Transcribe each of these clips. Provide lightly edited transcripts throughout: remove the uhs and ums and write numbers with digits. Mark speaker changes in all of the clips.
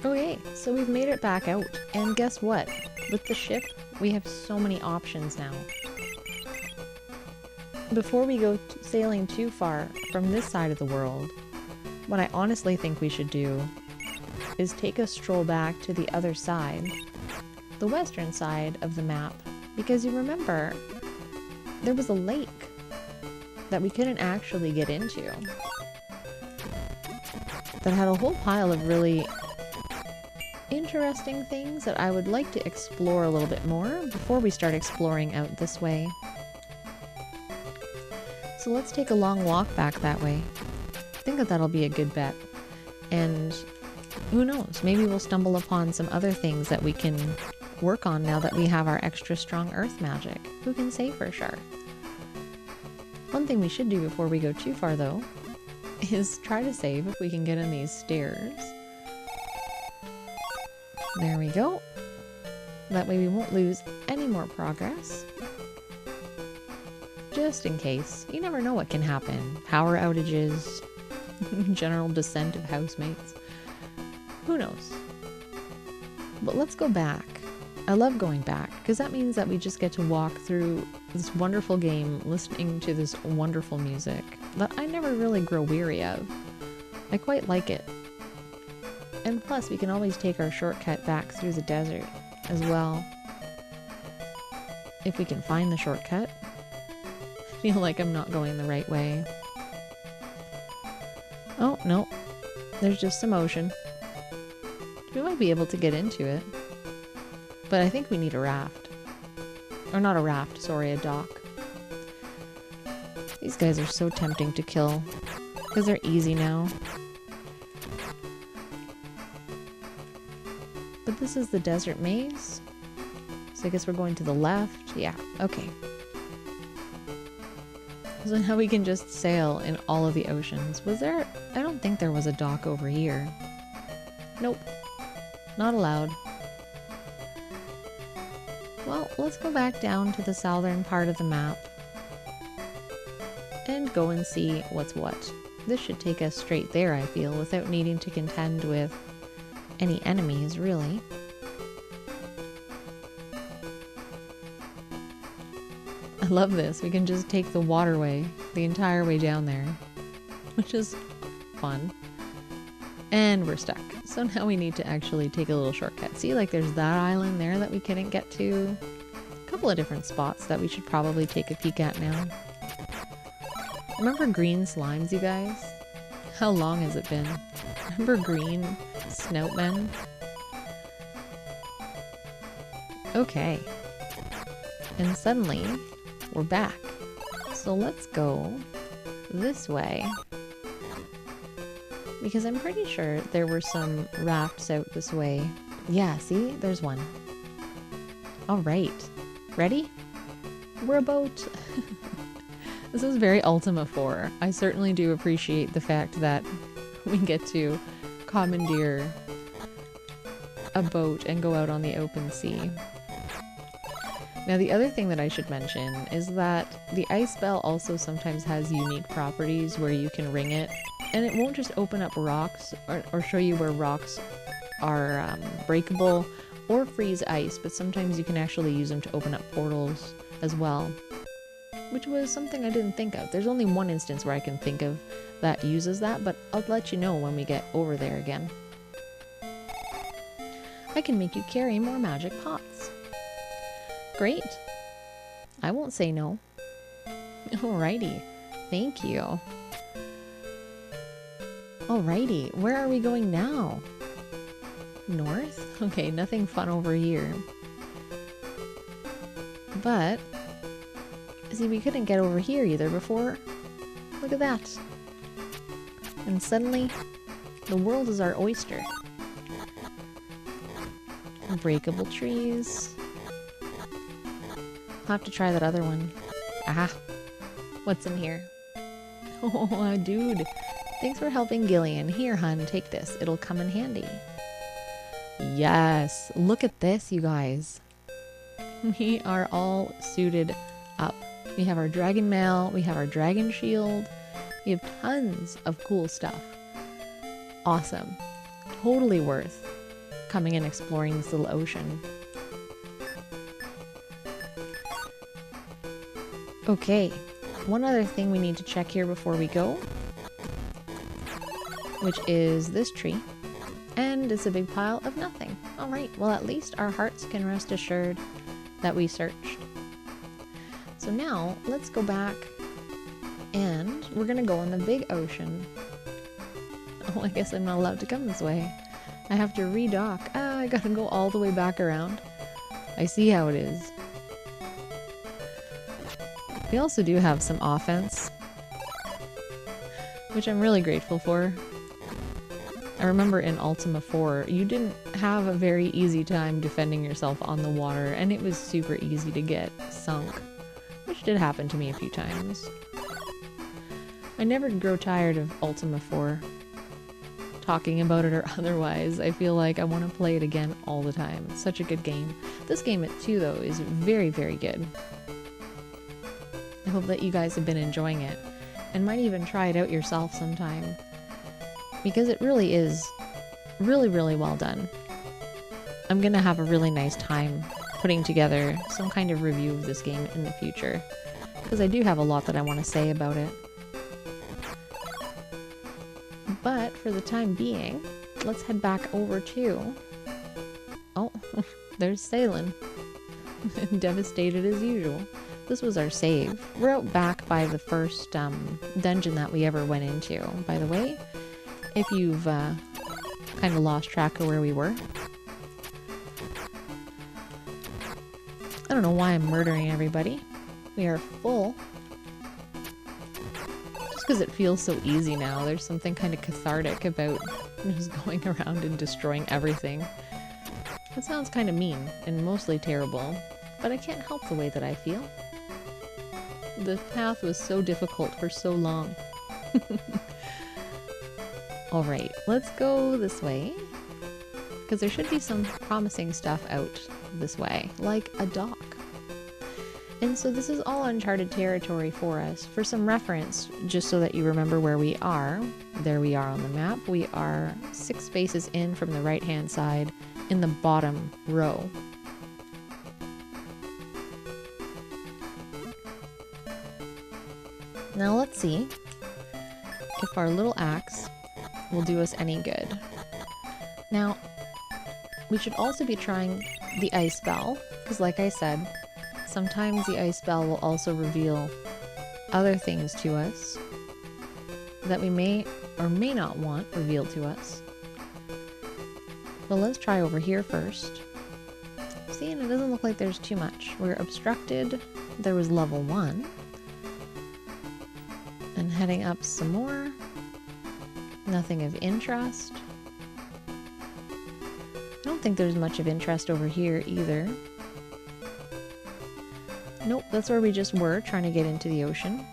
Speaker 1: Okay, so we've made it back out. And guess what? With the ship, we have so many options now. Before we go sailing too far from this side of the world, what I honestly think we should do is take a stroll back to the other side, the western side of the map, because you remember, there was a lake that we couldn't actually get into that had a whole pile of really interesting things that I would like to explore a little bit more before we start exploring out this way. So let's take a long walk back that way. I think that that'll be a good bet. And who knows, maybe we'll stumble upon some other things that we can work on now that we have our extra strong earth magic. Who can say for sure? One thing we should do before we go too far though is try to save if we can get in these stairs. There we go. That way we won't lose any more progress. Just in case. You never know what can happen. Power outages, general descent of housemates. Who knows? But let's go back. I love going back, because that means that we just get to walk through this wonderful game, listening to this wonderful music that I never really grow weary of. I quite like it. And plus, we can always take our shortcut back through the desert as well. If we can find the shortcut. I feel like I'm not going the right way. Oh, no. There's just some ocean. We might be able to get into it. But I think we need a raft. Or not a raft, sorry, a dock. These guys are so tempting to kill. Because they're easy now. But this is the desert maze. So I guess we're going to the left. Yeah, okay. So now we can just sail in all of the oceans. Was there... I don't think there was a dock over here. Nope. Not allowed. Well, let's go back down to the southern part of the map. And go and see what's what. This should take us straight there, I feel, without needing to contend with any enemies, really. I love this. We can just take the waterway the entire way down there, which is fun. And we're stuck. So now we need to actually take a little shortcut. See, like there's that island there that we couldn't get to. A couple of different spots that we should probably take a peek at now. Remember green slimes, you guys? How long has it been? Remember green snoutmen? Okay. And suddenly, we're back. So let's go this way. Because I'm pretty sure there were some rafts out this way. Yeah, see? There's one. Alright. Ready? We're a boat. This is very Ultima 4. I certainly do appreciate the fact that we get to commandeer a boat and go out on the open sea. Now the other thing that I should mention is that the ice bell also sometimes has unique properties where you can ring it, and it won't just open up rocks or show you where rocks are breakable or freeze ice, but sometimes you can actually use them to open up portals as well, which was something I didn't think of. There's only one instance where I can think of that uses that, but I'll let you know when we get over there again. I can make you carry more magic pots. Great. I won't say no. Alrighty. Thank you. Alrighty. Where are we going now? North? Okay, nothing fun over here. But, see, we couldn't get over here either before. Look at that. And suddenly, the world is our oyster. Breakable trees. I'll have to try that other one. Aha! What's in here? Oh, dude. Thanks for helping Gillian. Here, hun, take this. It'll come in handy. Yes! Look at this, you guys. We are all suited up. We have our dragon mail. We have our dragon shield. We have tons of cool stuff. Awesome. Totally worth coming and exploring this little ocean. Okay, one other thing we need to check here before we go, which is this tree. And it's a big pile of nothing. Alright, well at least our hearts can rest assured that we searched. So now, let's go back and we're gonna go in the big ocean. Oh, I guess I'm not allowed to come this way. I have to redock. Ah, I gotta go all the way back around. I see how it is. We also do have some offense, which I'm really grateful for. I remember in Ultima 4, you didn't have a very easy time defending yourself on the water, and it was super easy to get sunk, which did happen to me a few times. I never grow tired of Ultima 4. Talking about it or otherwise, I feel like I want to play it again all the time. It's such a good game. This game too, though, is very, very good. I hope that you guys have been enjoying it, and might even try it out yourself sometime. Because it really is really, really well done. I'm gonna have a really nice time putting together some kind of review of this game in the future, because I do have a lot that I want to say about it. But for the time being, let's head back over to... Oh, there's Sailing. Devastated as usual. This was our save. We're out back by the first dungeon that we ever went into, by the way. If you've kind of lost track of where we were. I don't know why I'm murdering everybody. We are full. Just because it feels so easy now. There's something kind of cathartic about just going around and destroying everything. That sounds kind of mean and mostly terrible, but I can't help the way that I feel. The path was so difficult for so long. Alright, let's go this way, because there should be some promising stuff out this way, like a dock. And so this is all uncharted territory for us. For some reference, just so that you remember where we are, there we are on the map. We are 6 spaces in from the right-hand side in the bottom row. Now let's see if our little axe will do us any good. Now, we should also be trying the ice bell, because like I said, sometimes the ice bell will also reveal other things to us that we may or may not want revealed to us. Well, let's try over here first. See, and it doesn't look like there's too much. We're obstructed. There was level 1. And heading up some more. Nothing of interest. I don't think there's much of interest over here either. Nope, that's where we just were, trying to get into the ocean.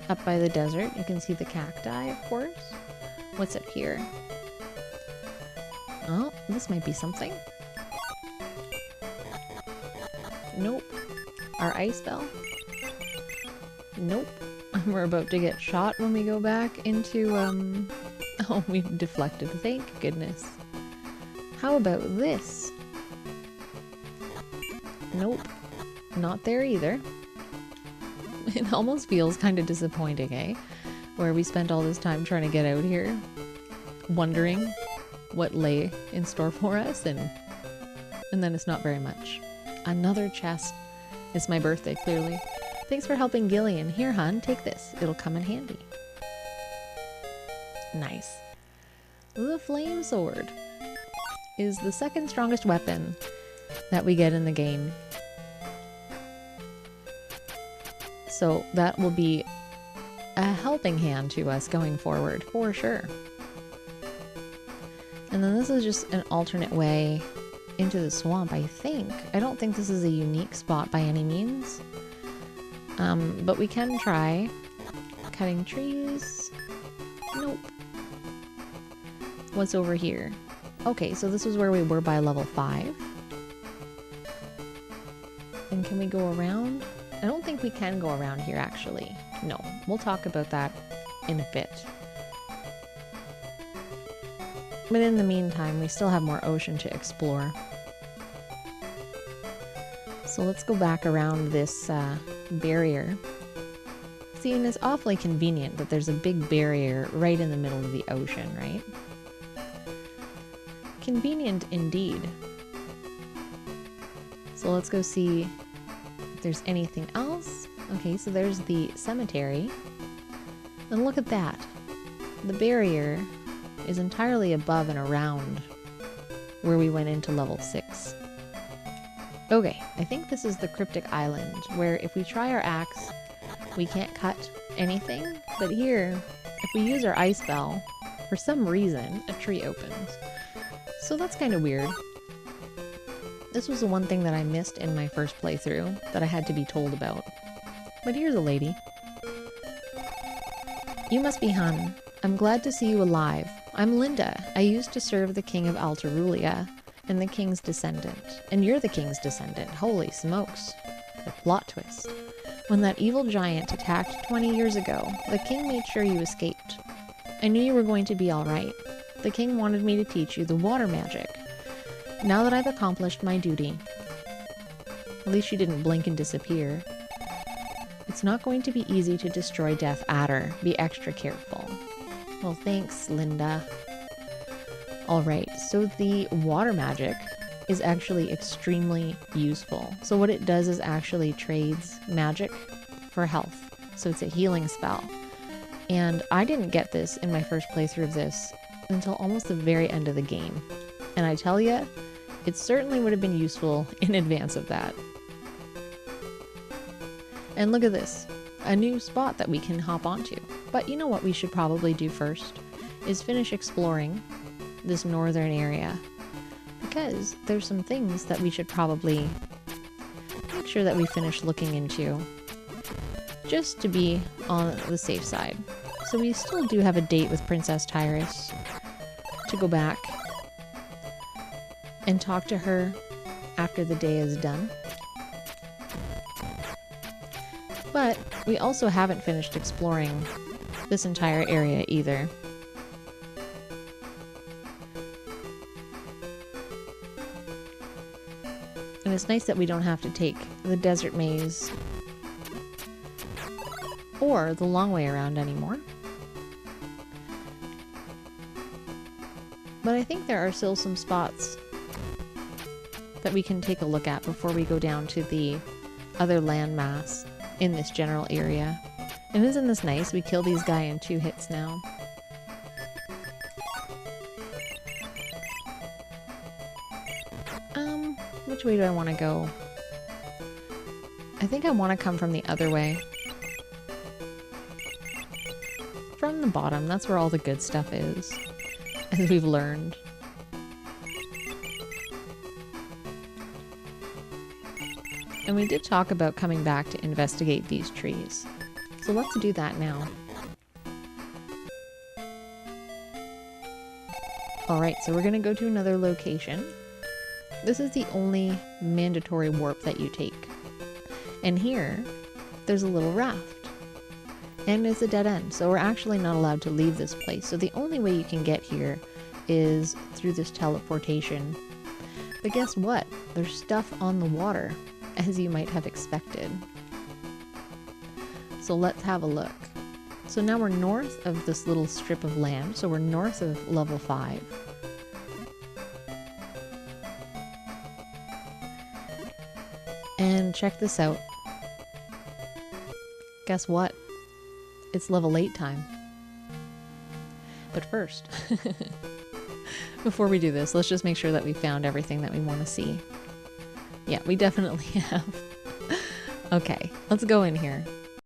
Speaker 1: Up by the desert, you can see the cacti, of course. What's up here? Oh, this might be something. Nope. Our ice bell? Nope. We're about to get shot when we go back into, Oh, we deflected. Thank goodness. How about this? Nope. Not there either. It almost feels kind of disappointing, eh? Where we spent all this time trying to get out here, wondering what lay in store for us, and then it's not very much. Another chest. It's my birthday, clearly. Thanks for helping Gillian. Here, hon, take this. It'll come in handy. Nice. The flame sword is the second strongest weapon that we get in the game. So that will be a helping hand to us going forward, for sure. And then this is just an alternate way into the swamp, I think. I don't think this is a unique spot by any means. But we can try cutting trees. Nope. What's over here? Okay, so this is where we were by level 5. And can we go around? I don't think we can go around here, actually. No, we'll talk about that in a bit. But in the meantime, we still have more ocean to explore. So let's go back around this barrier. See, and it's awfully convenient that there's a big barrier right in the middle of the ocean, right? Convenient indeed. So let's go see if there's anything else. Okay, so there's the cemetery. And look at that. The barrier is entirely above and around where we went into level 6. Okay, I think this is the cryptic island, where if we try our axe, we can't cut anything. But here, if we use our ice bell, for some reason, a tree opens. So that's kind of weird. This was the one thing that I missed in my first playthrough that I had to be told about. But here's a lady. You must be Hun. I'm glad to see you alive. I'm Linda. I used to serve the king of Altarulia and the king's descendant. And you're the king's descendant. Holy smokes. The plot twist. When that evil giant attacked 20 years ago, the king made sure you escaped. I knew you were going to be all right. The king wanted me to teach you the water magic. Now that I've accomplished my duty, at least you didn't blink and disappear. It's not going to be easy to destroy Death Adder. Be extra careful. Well, thanks, Linda. Alright, so the water magic is actually extremely useful. So what it does is actually trades magic for health. So it's a healing spell. And I didn't get this in my first playthrough of this until almost the very end of the game. And I tell you, it certainly would have been useful in advance of that. And look at this, a new spot that we can hop onto. But you know what we should probably do first? Is finish exploring this northern area. Because there's some things that we should probably make sure that we finish looking into. Just to be on the safe side. So we still do have a date with Princess Tyrus to go back and talk to her after the day is done. But we also haven't finished exploring this entire area either. And it's nice that we don't have to take the desert maze or the long way around anymore. But I think there are still some spots that we can take a look at before we go down to the other landmass in this general area. And isn't this nice? We kill these guys in 2 hits now. Which way do I want to go? I think I want to come from the other way. From the bottom, that's where all the good stuff is, as we've learned. And we did talk about coming back to investigate these trees. So let's do that now. Alright, so we're going to go to another location. This is the only mandatory warp that you take. And here, there's a little raft. And it's a dead end, so we're actually not allowed to leave this place. So the only way you can get here is through this teleportation. But guess what? There's stuff on the water, as you might have expected. So let's have a look. So now we're north of this little strip of land, so we're north of level 5. And check this out. Guess what? It's level 8 time. But first, before we do this, let's just make sure that we found everything that we want to see. Yeah, we definitely have. Okay, let's go in here.